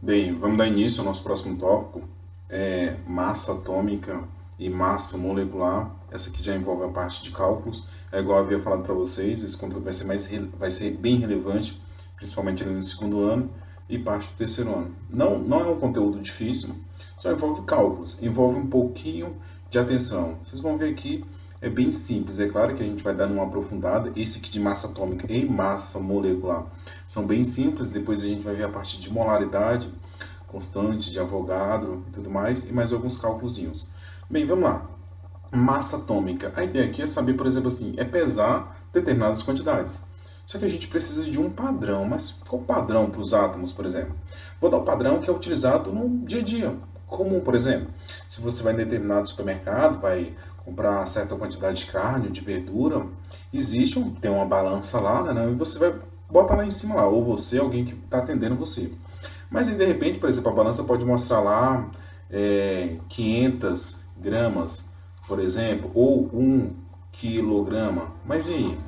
Bem, vamos dar início ao nosso próximo tópico, massa atômica e massa molecular. Essa aqui já envolve a parte de cálculos. É igual eu havia falado para vocês, esse conteúdo vai ser bem relevante, principalmente ali no segundo ano e parte do terceiro ano. Não é um conteúdo difícil, só envolve cálculos, envolve um pouquinho de atenção. Vocês vão ver aqui, é bem simples. É claro que a gente vai dar uma aprofundada. Esse aqui de massa atômica e massa molecular são bem simples. Depois a gente vai ver a parte de molaridade, constante de Avogadro e tudo mais, e mais alguns cálculozinhos. Bem, vamos lá. Massa atômica. A ideia aqui é saber, por exemplo, assim, é pesar determinadas quantidades. Só que a gente precisa de um padrão. Mas qual o padrão para os átomos, por exemplo? Vou dar o padrão que é utilizado no dia a dia comum, por exemplo. Se você vai em determinado supermercado, vai comprar certa quantidade de carne ou de verdura, tem uma balança lá, né? E você vai botar lá em cima lá, ou você, alguém que está atendendo você. Mas aí, de repente, por exemplo, a balança pode mostrar lá 500 gramas, por exemplo, ou 1 quilograma. Mas e aí?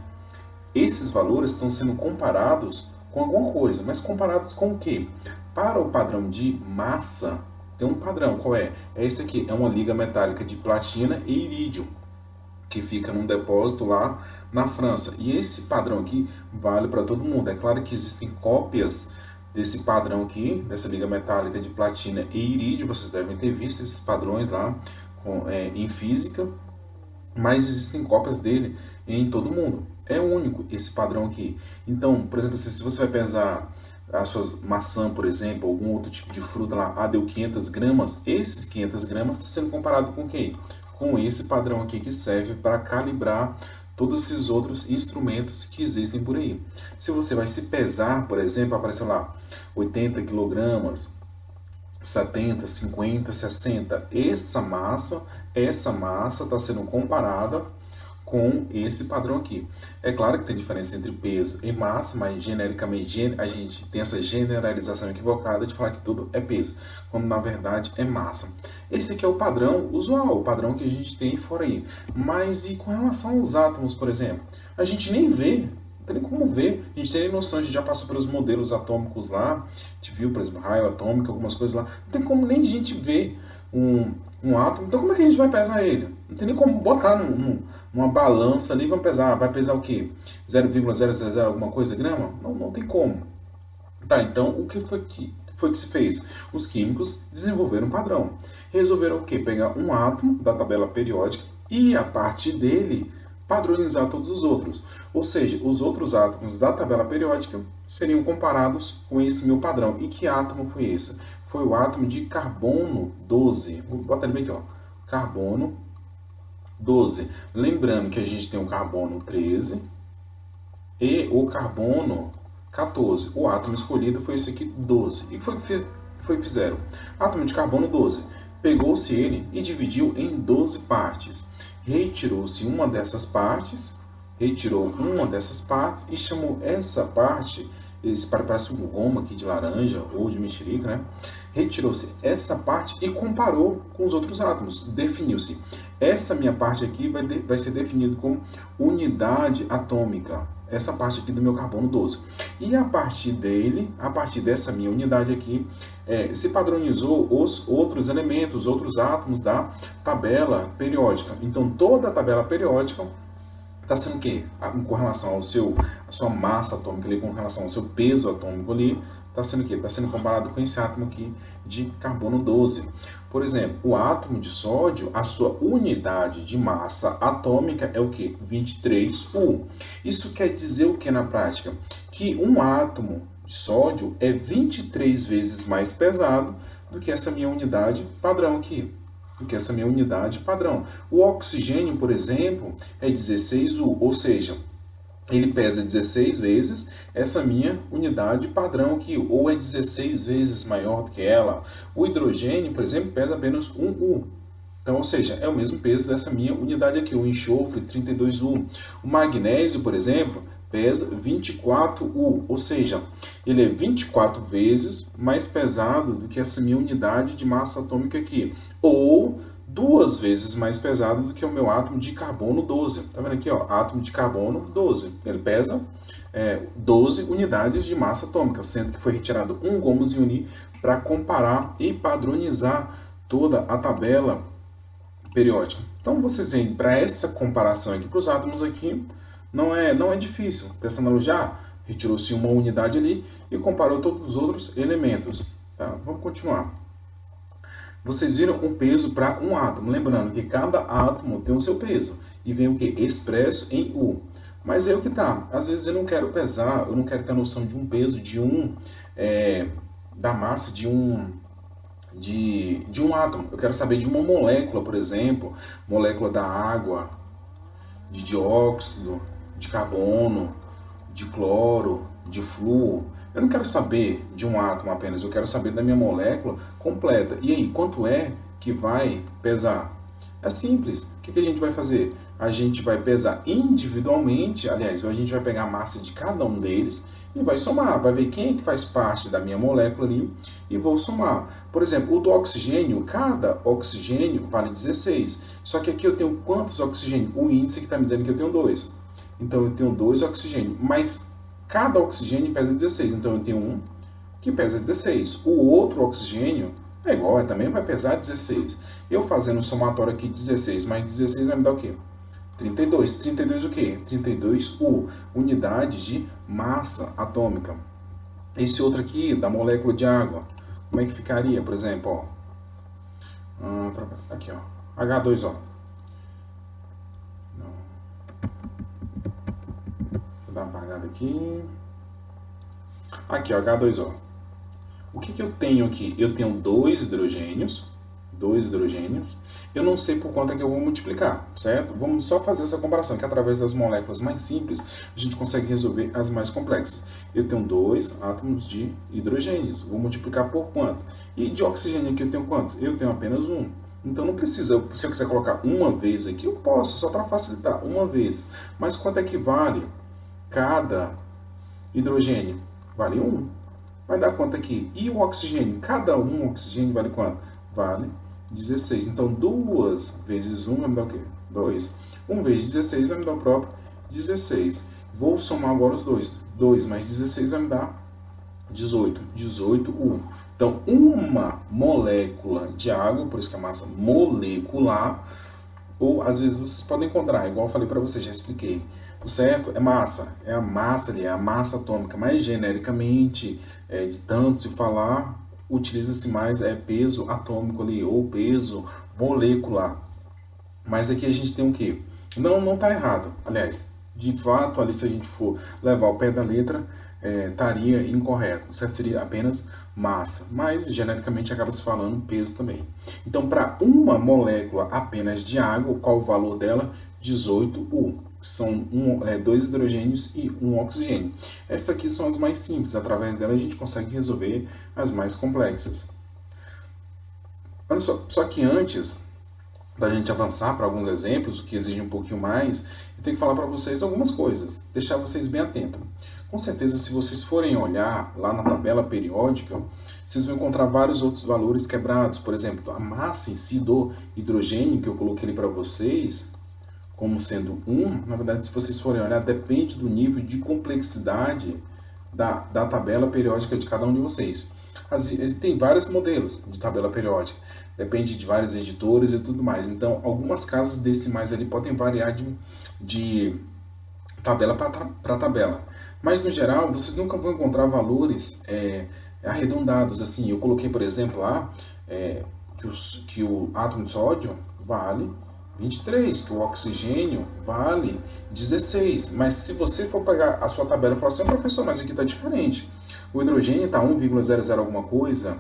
Esses valores estão sendo comparados com alguma coisa, mas comparados com o quê? Para o padrão de massa, tem um padrão, qual é? É esse aqui, é uma liga metálica de platina e irídio, que fica num depósito lá na França. E esse padrão aqui vale para todo mundo. É claro que existem cópias desse padrão aqui, dessa liga metálica de platina e irídio, vocês devem ter visto esses padrões lá em física, mas existem cópias dele em todo mundo. É único esse padrão aqui. Então, por exemplo, se você vai pesar a sua maçã, por exemplo, algum outro tipo de fruta lá, deu 500 gramas, esses 500 gramas está sendo comparado com quem? Com esse padrão aqui que serve para calibrar todos esses outros instrumentos que existem por aí. Se você vai se pesar, por exemplo, apareceu lá 80 quilogramas, 70, 50, 60. Essa massa está sendo comparada com esse padrão aqui. É claro que tem diferença entre peso e massa, mas genericamente a gente tem essa generalização equivocada de falar que tudo é peso, quando na verdade é massa. Esse aqui é o padrão usual, o padrão que a gente tem fora aí. Mas e com relação aos átomos, por exemplo? A gente nem vê. Não tem nem como ver. A gente tem nem noção, a gente já passou pelos modelos atômicos lá, a gente viu, por exemplo, raio atômico, algumas coisas lá. Não tem como nem a gente ver um átomo. Então como é que a gente vai pesar ele? Não tem nem como botar numa balança ali, vamos pesar. Vai pesar o quê? 0,000 alguma coisa grama? Não tem como. Tá, então o que foi que se fez? Os químicos desenvolveram um padrão. Resolveram o quê? Pegar um átomo da tabela periódica e, a partir dele, padronizar todos os outros. Ou seja, os outros átomos da tabela periódica seriam comparados com esse meu padrão. E que átomo foi esse? Foi o átomo de carbono 12. Vou botar ele bem aqui, ó. Carbono 12. Lembrando que a gente tem o carbono 13 e o carbono 14. O átomo escolhido foi esse aqui, 12. E o que foi que fizeram? Átomo de carbono 12. Pegou-se ele e dividiu em 12 partes. Retirou-se uma dessas partes, retirou uma dessas partes e chamou essa parte, esse parece um goma aqui de laranja ou de mexerica, né? Retirou-se essa parte e comparou com os outros átomos. Definiu-se. Essa minha parte aqui vai ser definido como unidade atômica. Essa parte aqui do meu carbono 12. E a partir dele, a partir dessa minha unidade aqui, se padronizou os outros elementos, outros átomos da tabela periódica. Então, toda a tabela periódica está sendo o quê? Com relação à sua massa atômica ali, com relação ao seu peso atômico ali, está sendo o quê? Está sendo comparado com esse átomo aqui de carbono 12. Por exemplo, o átomo de sódio, a sua unidade de massa atômica é o quê? 23U. Isso quer dizer o que na prática? Que um átomo de sódio é 23 vezes mais pesado do que essa minha unidade padrão aqui. O oxigênio, por exemplo, é 16U, ou seja, ele pesa 16 vezes essa minha unidade padrão aqui, ou é 16 vezes maior do que ela. O hidrogênio, por exemplo, pesa apenas 1U. Então, ou seja, é o mesmo peso dessa minha unidade aqui, o enxofre 32U. O magnésio, por exemplo, pesa 24U, ou seja, ele é 24 vezes mais pesado do que essa minha unidade de massa atômica aqui, ou 2 vezes mais pesado do que o meu átomo de carbono 12. Tá vendo aqui, ó, átomo de carbono 12. Ele pesa 12 unidades de massa atômica, sendo que foi retirado um gomo se unir para comparar e padronizar toda a tabela periódica. Então vocês veem, para essa comparação aqui para os átomos aqui, não é difícil. Essa analogia, retirou-se uma unidade ali e comparou todos os outros elementos. Tá? Vamos continuar. Vocês viram um peso para um átomo, lembrando que cada átomo tem o seu peso, e vem o que? Expresso em U. Mas é o que tá, às vezes eu não quero pesar, eu não quero ter noção de um peso, da massa de um átomo. Eu quero saber de uma molécula, por exemplo, molécula da água, de dióxido, de carbono, de cloro, de flúor. Eu não quero saber de um átomo apenas, eu quero saber da minha molécula completa. E aí, quanto é que vai pesar? É simples. O que a gente vai fazer? A gente vai pesar individualmente, aliás, a gente vai pegar a massa de cada um deles e vai somar, vai ver quem é que faz parte da minha molécula ali e vou somar. Por exemplo, o do oxigênio, cada oxigênio vale 16. Só que aqui eu tenho quantos oxigênios? O índice que está me dizendo que eu tenho 2. Então eu tenho 2 oxigênios, mas cada oxigênio pesa 16. Então eu tenho um que pesa 16. O outro oxigênio é igual, também vai pesar 16. Eu fazendo um somatório aqui, 16 mais 16 vai me dar o quê? 32. 32 o quê? 32U, unidade de massa atômica. Esse outro aqui, da molécula de água, como é que ficaria, por exemplo? Ó, aqui, ó, H2O. Não. Vou dar uma apagada aqui. Aqui, ó, H2O. O que eu tenho aqui? Eu tenho dois hidrogênios. Eu não sei por quanto é que eu vou multiplicar, certo? Vamos só fazer essa comparação, que através das moléculas mais simples, a gente consegue resolver as mais complexas. Eu tenho 2 átomos de hidrogênios, vou multiplicar por quanto? E de oxigênio aqui eu tenho quantos? Eu tenho apenas um. Então não precisa, se eu quiser colocar uma vez aqui, eu posso, só para facilitar, uma vez. Mas quanto é que vale cada hidrogênio? Vale 1. Vai dar quanto aqui? E o oxigênio? Cada um oxigênio vale quanto? Vale 16. Então, 2 vezes 1 vai me dar o quê? 2. 1 vezes 16 vai me dar o próprio 16. Vou somar agora os dois. 2 mais 16 vai me dar 18. 18U. Então, uma molécula de água, por isso que é massa molecular, ou às vezes vocês podem encontrar, igual eu falei para vocês, já expliquei. O certo é massa, é a massa ali, é a massa atômica, mas genericamente, de tanto se falar, utiliza-se mais peso atômico ali, ou peso molecular. Mas aqui a gente tem o quê? Não está errado. Aliás, de fato, ali se a gente for levar ao pé da letra, estaria incorreto. O certo seria apenas massa. Mas, genericamente, acaba se falando peso também. Então, para uma molécula apenas de água, qual o valor dela? 18U. São 2 hidrogênios e 1 oxigênio. Essas aqui são as mais simples. Através delas a gente consegue resolver as mais complexas. Olha só que antes da gente avançar para alguns exemplos, o que exige um pouquinho mais, eu tenho que falar para vocês algumas coisas, deixar vocês bem atentos. Com certeza, se vocês forem olhar lá na tabela periódica, vocês vão encontrar vários outros valores quebrados. Por exemplo, a massa em si do hidrogênio, que eu coloquei ali para vocês, como sendo 1, na verdade, se vocês forem olhar, depende do nível de complexidade da tabela periódica de cada um de vocês. Tem vários modelos de tabela periódica, depende de vários editores e tudo mais. Então, algumas casas decimais ali podem variar de tabela para tabela. Mas, no geral, vocês nunca vão encontrar valores arredondados. Assim, eu coloquei, por exemplo, lá que o átomo de sódio vale 23, que o oxigênio vale 16. Mas se você for pegar a sua tabela e falar assim, professor, mas aqui está diferente. O hidrogênio está 1,00 alguma coisa,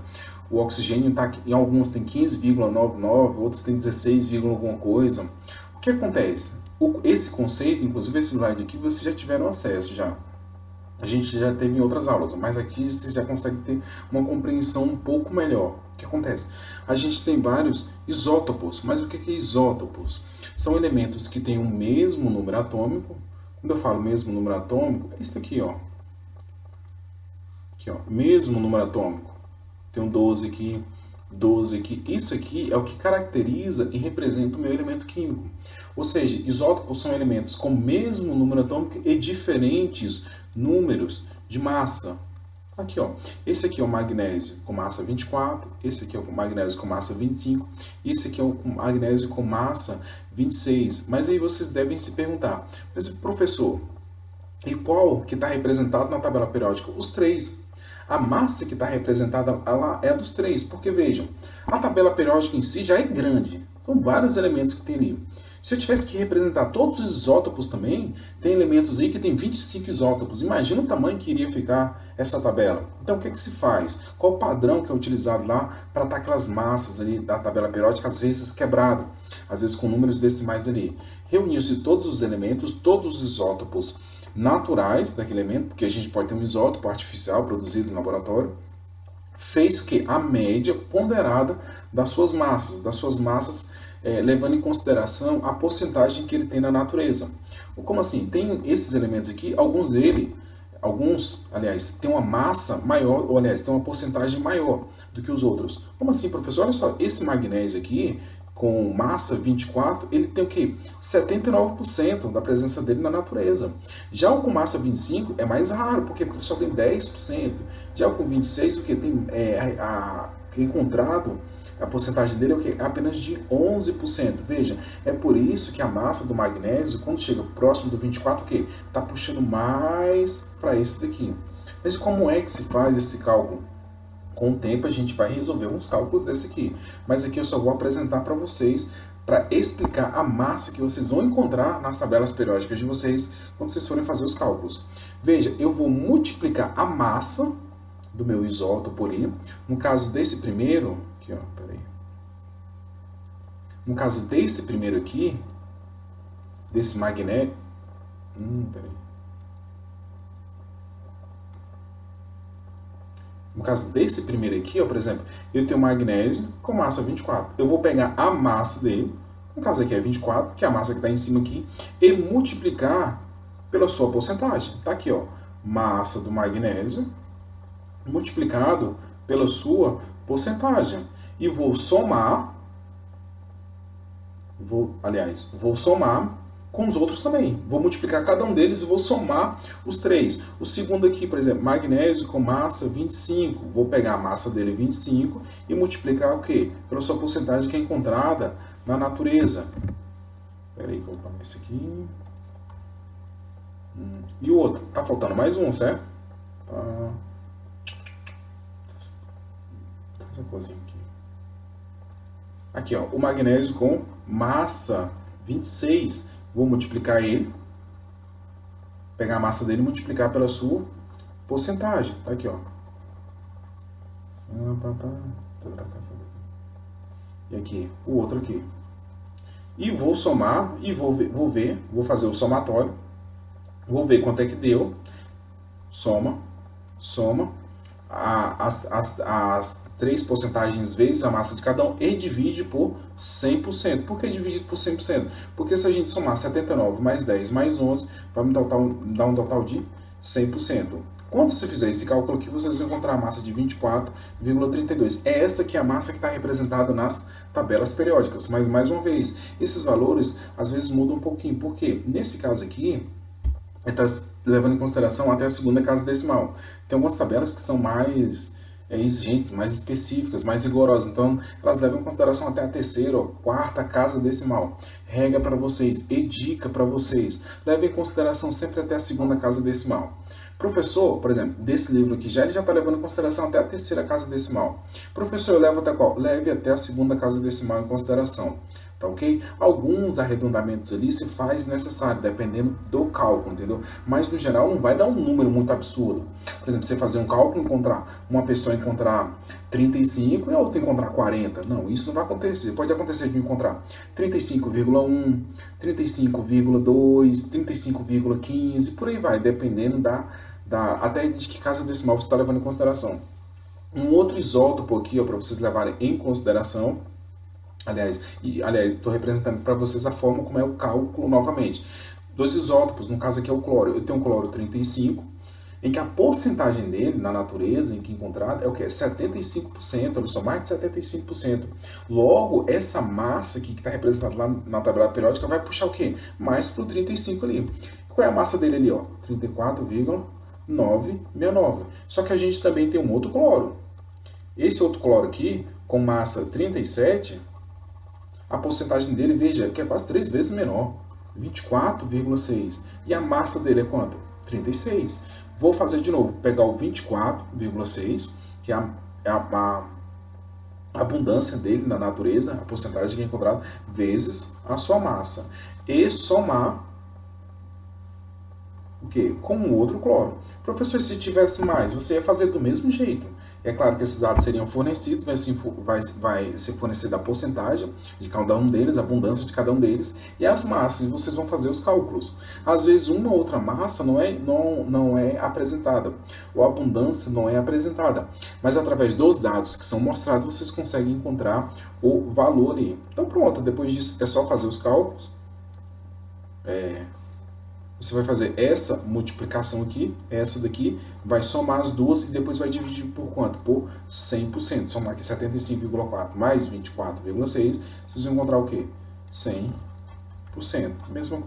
o oxigênio tá, em alguns tem 15,99, outros tem 16, alguma coisa. O que acontece? Esse conceito, inclusive esse slide aqui, vocês já tiveram acesso já. A gente já teve em outras aulas, mas aqui vocês já conseguem ter uma compreensão um pouco melhor. O que acontece? A gente tem vários isótopos, mas o que é isótopos? São elementos que têm o mesmo número atômico. Quando eu falo mesmo número atômico, é isso aqui, ó. Aqui, ó, mesmo número atômico. Tem um 12 aqui, 12 aqui. Isso aqui é o que caracteriza e representa o meu elemento químico. Ou seja, isótopos são elementos com o mesmo número atômico e diferentes números de massa. Aqui, ó, esse aqui é o magnésio com massa 24, esse aqui é o magnésio com massa 25, e esse aqui é o magnésio com massa 26. Mas aí vocês devem se perguntar, mas professor, e qual que está representado na tabela periódica? Os três. A massa que está representada ela é a dos três, porque vejam, a tabela periódica em si já é grande, são vários elementos que tem ali. Se eu tivesse que representar todos os isótopos também, tem elementos aí que tem 25 isótopos. Imagina o tamanho que iria ficar essa tabela. Então o que é que se faz? Qual o padrão que é utilizado lá para estar aquelas massas ali da tabela periódica, às vezes quebrada, às vezes com números decimais ali. Reuniu-se todos os elementos, todos os isótopos naturais daquele elemento, porque a gente pode ter um isótopo artificial produzido no laboratório, fez o que? A média ponderada das suas massas, levando em consideração a porcentagem que ele tem na natureza. Como assim? Tem esses elementos aqui, alguns, aliás, tem uma massa maior, ou aliás, tem uma porcentagem maior do que os outros. Como assim, professor? Olha só, esse magnésio aqui, com massa 24, ele tem o quê? 79% da presença dele na natureza. Já o com massa 25 é mais raro, porque ele só tem 10%. Já o com 26, o que tem que é encontrado, a porcentagem dele é o quê? É apenas de 11%. Veja, é por isso que a massa do magnésio, quando chega próximo do 24, o quê? Está puxando mais para esse daqui. Mas como é que se faz esse cálculo? Com o tempo a gente vai resolver uns cálculos desse aqui. Mas aqui eu só vou apresentar para vocês, para explicar a massa que vocês vão encontrar nas tabelas periódicas de vocês, quando vocês forem fazer os cálculos. Veja, eu vou multiplicar a massa do meu isótopo ali. No caso desse primeiro, aqui, ó, peraí. No caso desse primeiro aqui, desse magnésio, peraí. No caso desse primeiro aqui, ó, por exemplo, eu tenho magnésio com massa 24. Eu vou pegar a massa dele, no caso aqui é 24, que é a massa que está em cima aqui, e multiplicar pela sua porcentagem. Tá aqui, ó, massa do magnésio multiplicado pela sua porcentagem. E vou somar, vou somar com os outros também. Vou multiplicar cada um deles e vou somar os três. O segundo aqui, por exemplo, magnésio com massa 25. Vou pegar a massa dele 25 e multiplicar o quê? Pela sua porcentagem que é encontrada na natureza. Espera aí que eu vou pegar esse aqui. E o outro? Tá faltando mais um, certo? Tá. Essa coisinha aqui. Aqui, ó, o magnésio com massa 26. Vou multiplicar ele, pegar a massa dele e multiplicar pela sua porcentagem. Tá aqui, ó. E aqui, o outro aqui. E vou somar e vou fazer o somatório. Vou ver quanto é que deu. Soma. As três porcentagens vezes a massa de cada um e divide por 100%. Por que dividido por 100%? Porque se a gente somar 79 mais 10 mais 11, vai me dar um total de 100%. Quando você fizer esse cálculo aqui, vocês vão encontrar a massa de 24,32. É essa que é a massa que está representada nas tabelas periódicas. Mas, mais uma vez, esses valores às vezes mudam um pouquinho. Por quê? Nesse caso aqui, está levando em consideração até a segunda casa decimal. Tem algumas tabelas que são mais exigentes, mais específicas, mais rigorosas. Então, elas levam em consideração até a terceira ou quarta casa decimal. Regra para vocês e dica para vocês. Leve em consideração sempre até a segunda casa decimal. Professor, por exemplo, desse livro aqui, ele já está levando em consideração até a terceira casa decimal. Professor, eu levo até qual? Leve até a segunda casa decimal em consideração. Tá ok? Alguns arredondamentos ali se faz necessário, dependendo do cálculo, entendeu? Mas, no geral, não vai dar um número muito absurdo. Por exemplo, você fazer um cálculo, uma pessoa encontrar 35 e a outra encontrar 40. Não, isso não vai acontecer. Pode acontecer de encontrar 35,1, 35,2, 35,15, por aí vai, dependendo até de que casa decimal você está levando em consideração. Um outro isótopo aqui, para vocês levarem em consideração, aliás, estou representando para vocês a forma como é o cálculo novamente. Dois isótopos, no caso aqui é o cloro. Eu tenho um cloro 35, em que a porcentagem dele na natureza, em que encontrado, é o que? 75%, olha só, mais de 75%. Logo, essa massa aqui que está representada lá na tabela periódica vai puxar o quê? Mais para o 35 ali. Qual é a massa dele ali? 34,9. 969. Só que a gente também tem um outro cloro. Esse outro cloro aqui, com massa 37, a porcentagem dele, veja, que é quase 3 vezes menor, 24,6. E a massa dele é quanto? 36. Vou fazer de novo, pegar o 24,6, que é a abundância dele na natureza, a porcentagem que é encontrada, vezes a sua massa. E somar o quê? Com o outro cloro. Professor, se tivesse mais, você ia fazer do mesmo jeito. É claro que esses dados seriam fornecidos, vai ser fornecida a porcentagem de cada um deles, a abundância de cada um deles, e as massas, e vocês vão fazer os cálculos. Às vezes uma ou outra massa não é apresentada, ou a abundância não é apresentada, mas através dos dados que são mostrados, vocês conseguem encontrar o valor ali. Então pronto, depois disso é só fazer os cálculos. Você vai fazer essa multiplicação aqui, essa daqui, vai somar as duas e depois vai dividir por quanto? Por 100%. Somar aqui 75,4 mais 24,6, vocês vão encontrar o quê? 100%. Mesmo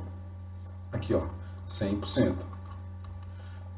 aqui, ó, 100%.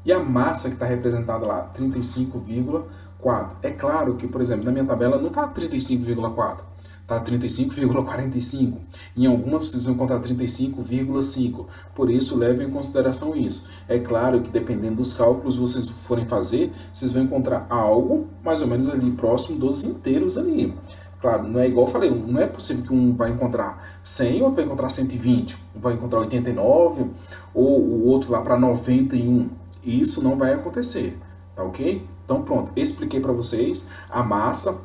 E a massa que está representada lá, 35,4. É claro que, por exemplo, na minha tabela não está 35,4. Está 35,45. Em algumas vocês vão encontrar 35,5. Por isso, levem em consideração isso. É claro que dependendo dos cálculos que vocês forem fazer, vocês vão encontrar algo mais ou menos ali próximo dos inteiros ali. Claro, não é igual eu falei, não é possível que um vai encontrar 100, outro vai encontrar 120, um vai encontrar 89, ou o outro lá para 91. Isso não vai acontecer, tá ok? Então pronto, expliquei para vocês a massa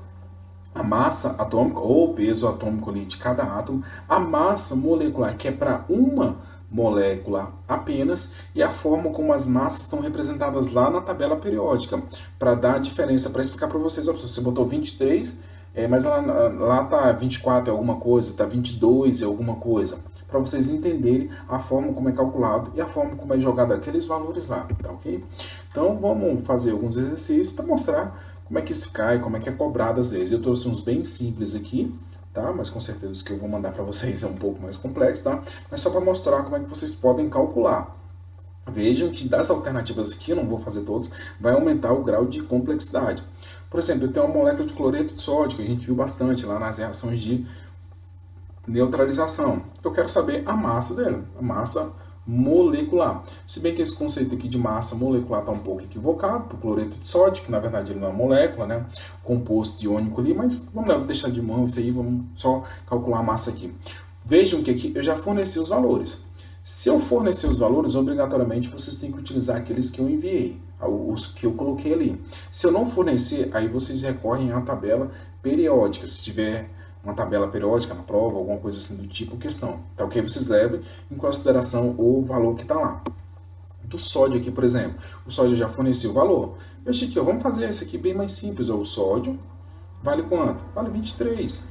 atômica ou peso atômico ali de cada átomo, a massa molecular, que é para uma molécula apenas, e a forma como as massas estão representadas lá na tabela periódica, para dar a diferença, para explicar para vocês, ó, você botou 23, mas lá tá 24 é alguma coisa, tá 22 é alguma coisa, para vocês entenderem a forma como é calculado e a forma como é jogado aqueles valores lá, tá ok? Então vamos fazer alguns exercícios para mostrar como é que isso cai, como é que é cobrado às vezes. Eu trouxe uns bem simples aqui, tá? Mas com certeza os que eu vou mandar para vocês é um pouco mais complexo, tá? Mas só para mostrar como é que vocês podem calcular. Vejam que das alternativas aqui, eu não vou fazer todas, vai aumentar o grau de complexidade. Por exemplo, eu tenho uma molécula de cloreto de sódio, que a gente viu bastante lá nas reações de neutralização. Eu quero saber a massa dela, a massa molecular. Se bem que esse conceito aqui de massa molecular está um pouco equivocado, para o cloreto de sódio, que na verdade ele não é uma molécula, né? Composto iônico ali, mas vamos deixar de mão isso aí, vamos só calcular a massa aqui. Vejam que aqui eu já forneci os valores. Se eu fornecer os valores, obrigatoriamente vocês têm que utilizar aqueles que eu enviei, os que eu coloquei ali. Se eu não fornecer, aí vocês recorrem à tabela periódica, se tiver uma tabela periódica na prova, alguma coisa assim do tipo questão, tá ok? Vocês levem em consideração o valor que está lá. Do sódio aqui, por exemplo, o sódio já forneceu o valor. Eu achei que, ó, vamos fazer esse aqui bem mais simples, ó, o sódio vale quanto? Vale 23.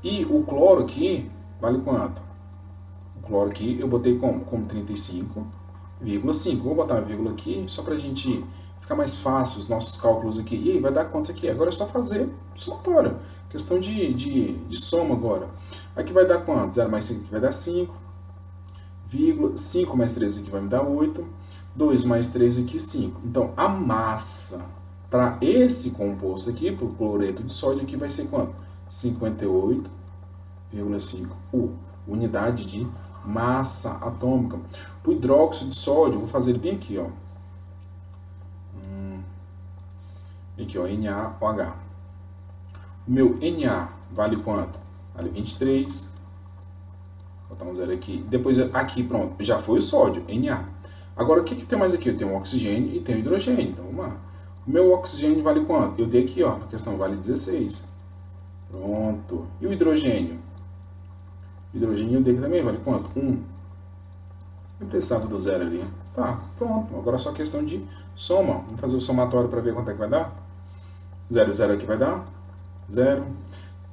E o cloro aqui vale quanto? O cloro aqui eu botei como 35,5. Vou botar uma vírgula aqui, só para a gente ficar mais fácil os nossos cálculos aqui. E aí, vai dar quantos aqui? Agora é só fazer somatória. Questão de soma agora. Aqui vai dar quanto? 0 mais 5 aqui vai dar 5. 5 mais 13 aqui vai me dar 8. 2 mais 13 aqui, 5. Então, a massa para esse composto aqui, para o cloreto de sódio, aqui vai ser quanto? 58,5 unidade de massa atômica. Para o hidróxido de sódio, vou fazer ele bem aqui, ó. Aqui, ó, NaOH. O meu Na vale quanto? Vale 23. Vou botar um zero aqui. Depois, aqui, pronto, já foi o sódio, Na. Agora, o que tem mais aqui? Eu tenho o oxigênio e tenho o hidrogênio. Então, vamos lá. O meu oxigênio vale quanto? Eu dei aqui, ó, na questão vale 16. Pronto. E o hidrogênio? O hidrogênio eu dei aqui também, vale quanto? 1. Eu precisava do zero ali. Tá, pronto. Agora é só questão de soma. Vamos fazer o somatório para ver quanto é que vai dar. 0, 0 aqui vai dar 0.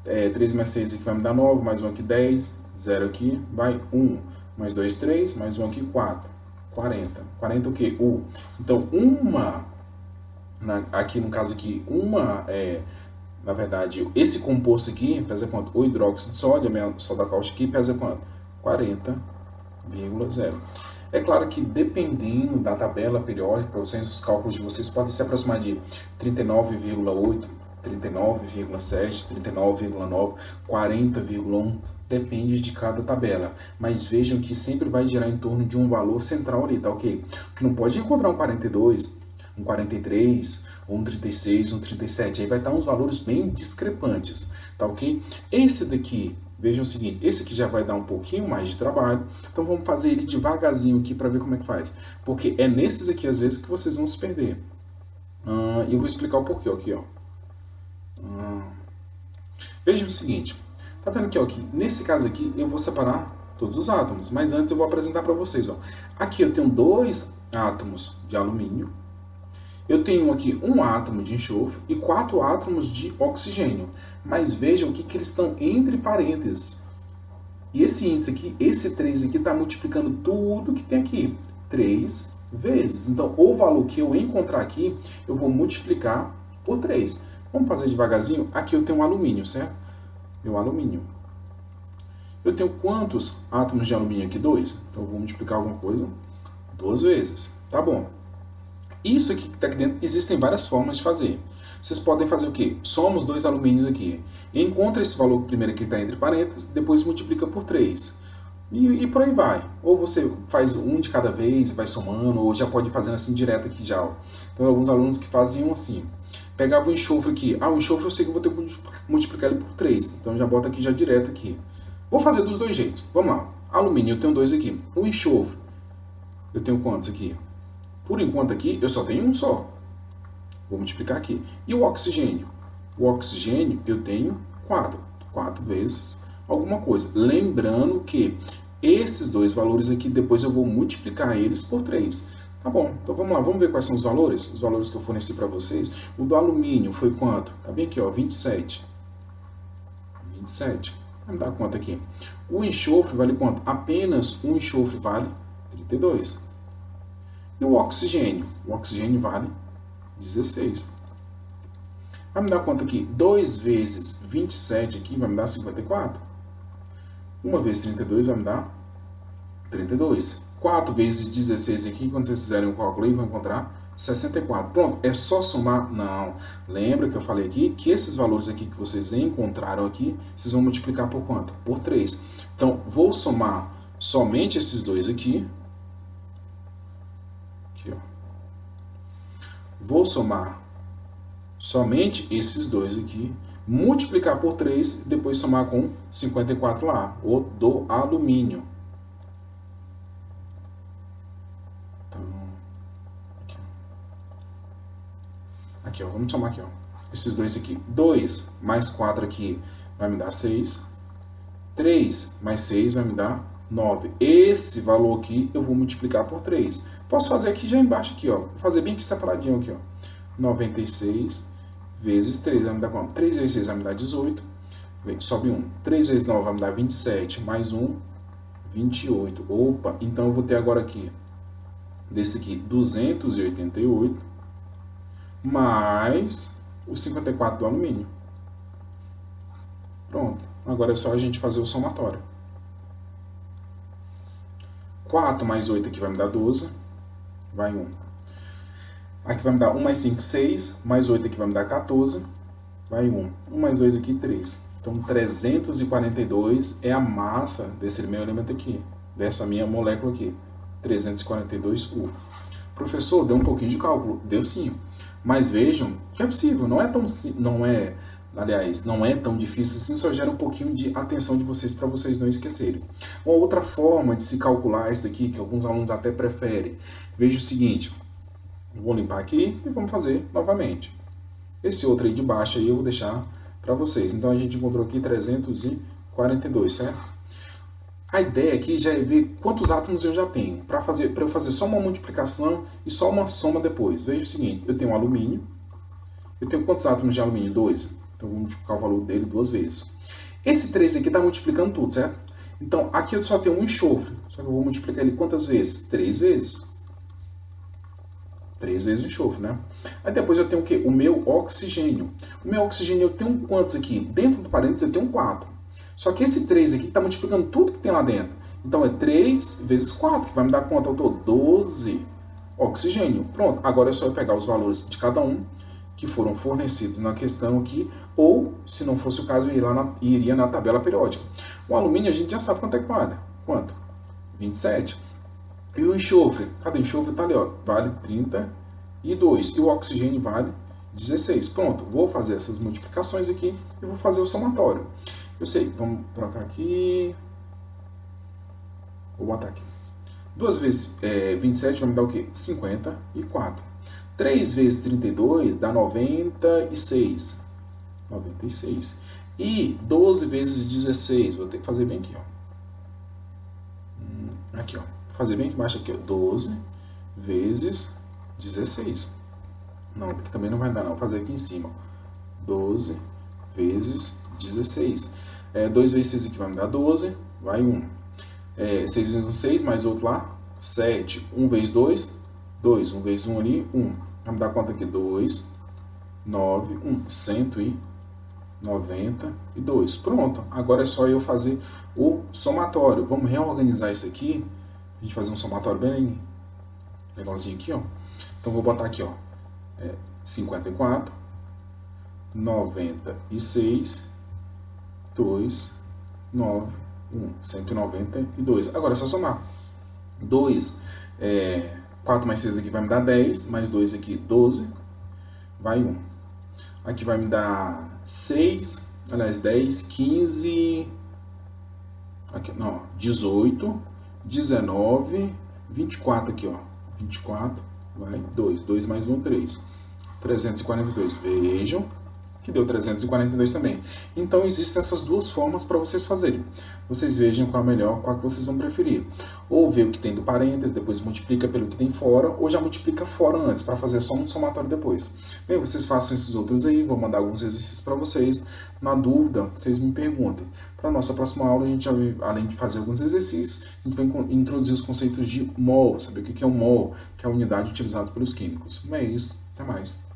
3 mais 6 aqui vai me dar 9. Mais 1 aqui 10. 0 aqui vai 1. Mais 2, 3. Mais 1 aqui 4. 40. 40 o quê? Então, aqui no caso aqui, na verdade, esse composto aqui pesa quanto? O hidróxido de sódio, a minha soda cáustica aqui pesa quanto? 40,0. É claro que dependendo da tabela periódica, para vocês, os cálculos de vocês podem se aproximar de 39,8, 39,7, 39,9, 40,1, depende de cada tabela. Mas vejam que sempre vai girar em torno de um valor central ali, tá ok? Porque não pode encontrar um 42, um 43, ou um 36, um 37, aí vai estar uns valores bem discrepantes, tá ok? Esse daqui, vejam o seguinte, esse aqui já vai dar um pouquinho mais de trabalho, então vamos fazer ele devagarzinho aqui para ver como é que faz. Porque é nesses aqui, às vezes, que vocês vão se perder. E eu vou explicar o porquê, aqui, ó. Veja o seguinte, tá vendo aqui, ó, que nesse caso aqui eu vou separar todos os átomos, mas antes eu vou apresentar para vocês, ó. Aqui eu tenho 2 átomos de alumínio, eu tenho aqui um átomo de enxofre e 4 átomos de oxigênio, mas vejam que eles estão entre parênteses. E esse índice aqui, esse 3 aqui, está multiplicando tudo que tem aqui, 3 vezes. Então, o valor que eu encontrar aqui, eu vou multiplicar por 3. Vamos fazer devagarzinho? Aqui eu tenho um alumínio, certo? Meu alumínio. Eu tenho quantos átomos de alumínio aqui? 2. Então, eu vou multiplicar alguma coisa 2 vezes. Tá bom. Isso aqui que está aqui dentro, existem várias formas de fazer. Vocês podem fazer o quê? Soma os 2 alumínios aqui. Encontra esse valor primeiro que está entre parênteses, depois multiplica por 3. E por aí vai. Ou você faz um de cada vez, vai somando, ou já pode ir fazendo assim direto aqui já. Ó. Então, alguns alunos que faziam assim. Pegava o enxofre aqui. O enxofre eu sei que eu vou ter que multiplicar ele por 3. Então, já bota aqui já direto aqui. Vou fazer dos dois jeitos. Vamos lá. Alumínio, eu tenho 2 aqui. O enxofre, eu tenho quantos aqui? Por enquanto aqui, eu só tenho um só. Vou multiplicar aqui. E o oxigênio? O oxigênio, eu tenho 4. 4 vezes alguma coisa. Lembrando que esses 2 valores aqui, depois eu vou multiplicar eles por 3. Tá bom, então vamos lá, vamos ver quais são os valores? Os valores que eu forneci para vocês. O do alumínio foi quanto? Tá bem aqui, ó, 27. 27. Vai me dar quanto aqui? O enxofre vale quanto? Apenas um enxofre vale 32. E o oxigênio? O oxigênio vale 16. Vai me dar quanto aqui? 2 vezes 27 aqui vai me dar 54. 1 vezes 32 vai me dar 32. 4 vezes 16 aqui, quando vocês fizerem o cálculo aí, vão encontrar 64. Pronto, é só somar? Não. Lembra que eu falei aqui que esses valores aqui que vocês encontraram aqui, vocês vão multiplicar por quanto? Por 3. Então, vou somar somente esses 2 aqui. Aqui, ó. Vou somar somente esses 2 aqui, multiplicar por 3 e depois somar com 54 lá, o do alumínio. Então, aqui, ó, vamos somar aqui, ó. Esses 2 aqui. 2 mais 4 aqui vai me dar 6. 3 mais 6 vai me dar 9. Esse valor aqui eu vou multiplicar por 3. Posso fazer aqui já embaixo, aqui, ó. Vou fazer bem aqui separadinho aqui, ó. 96 vezes 3 vai me dar quanto? 3 vezes 6 vai me dar 18. Sobe 1. 3 vezes 9 vai me dar 27. Mais 1, 28. Opa, então eu vou ter agora aqui, desse aqui, 288. Mais os 54 do alumínio. Pronto. Agora é só a gente fazer o somatório. 4 mais 8 aqui vai me dar 12. Vai 1. Aqui vai me dar 1 mais 5, 6. Mais 8 aqui vai me dar 14. Vai 1. 1 mais 2 aqui, 3. Então, 342 é a massa desse meu elemento aqui. Dessa minha molécula aqui. 342U. Professor, deu um pouquinho de cálculo? Deu sim. Mas vejam que é possível. Não é tão difícil assim, só gera um pouquinho de atenção de vocês para vocês não esquecerem. Uma outra forma de se calcular isso aqui, que alguns alunos até preferem, veja o seguinte, eu vou limpar aqui e vamos fazer novamente. Esse outro aí de baixo aí eu vou deixar para vocês. Então a gente encontrou aqui 342, certo? A ideia aqui já é ver quantos átomos eu já tenho, para eu fazer só uma multiplicação e só uma soma depois. Veja o seguinte, eu tenho alumínio, eu tenho quantos átomos de alumínio? 2. Então, vou multiplicar o valor dele 2 vezes. Esse 3 aqui está multiplicando tudo, certo? Então, aqui eu só tenho um enxofre. Só que eu vou multiplicar ele quantas vezes? 3 vezes. 3 vezes o enxofre, né? Aí depois eu tenho o quê? O meu oxigênio. O meu oxigênio eu tenho quantos aqui? Dentro do parênteses eu tenho 4. Só que esse 3 aqui está multiplicando tudo que tem lá dentro. Então é 3 vezes 4, que vai me dar quanto ao todo? 12 oxigênio. Pronto, agora é só eu pegar os valores de cada um que foram fornecidos na questão aqui, ou, se não fosse o caso, eu iria na tabela periódica. O alumínio a gente já sabe quanto é que vale. Quanto? 27. E o enxofre? Cadê o enxofre? Tá ali, ó, vale 32. E o oxigênio vale 16. Pronto, vou fazer essas multiplicações aqui e vou fazer o somatório. Eu sei, vamos trocar aqui. Vou botar aqui. 2 vezes 27 vai me dar o quê? 54. 3 vezes 32 dá 96. 96. E 12 vezes 16, vou ter que fazer bem aqui, ó. Aqui, ó. Vou fazer bem aqui embaixo aqui, ó. 12 vezes 16. Não, aqui também não vai dar, não. Vou fazer aqui em cima. 12 vezes 16. 2 vezes 6 aqui vai me dar 12. Vai 1. 6 vezes 1, 6, mais outro lá, 7. 1 vezes 2, 2. 1 vezes 1 ali, 1. Vai me dar conta aqui, 2, 9, 1. 192. Pronto. Agora é só eu fazer o somatório. Vamos reorganizar isso aqui. A gente fazer um somatório bem legalzinho aqui, ó. Então, vou botar aqui, ó. 54, 96, 2, 9, 1, 192. Agora é só somar. 2, 4 mais 6 aqui vai me dar 10, mais 2 aqui, 12, vai 1. Aqui vai me dar 6, aliás, 10, 15, aqui, não, 18, 19, 24 aqui, ó. 24, vai 2, 2 mais 1, 3. 342, vejam que deu 342 também. Então, existem essas duas formas para vocês fazerem. Vocês vejam qual é a melhor, qual que vocês vão preferir. Ou ver o que tem do parênteses, depois multiplica pelo que tem fora, ou já multiplica fora antes, para fazer só um somatório depois. Bem, vocês façam esses outros aí, vou mandar alguns exercícios para vocês. Na dúvida, vocês me perguntem. Para a nossa próxima aula, a gente, além de fazer alguns exercícios, a gente vai introduzir os conceitos de mol, saber o que é o mol, que é a unidade utilizada pelos químicos. É isso, até mais.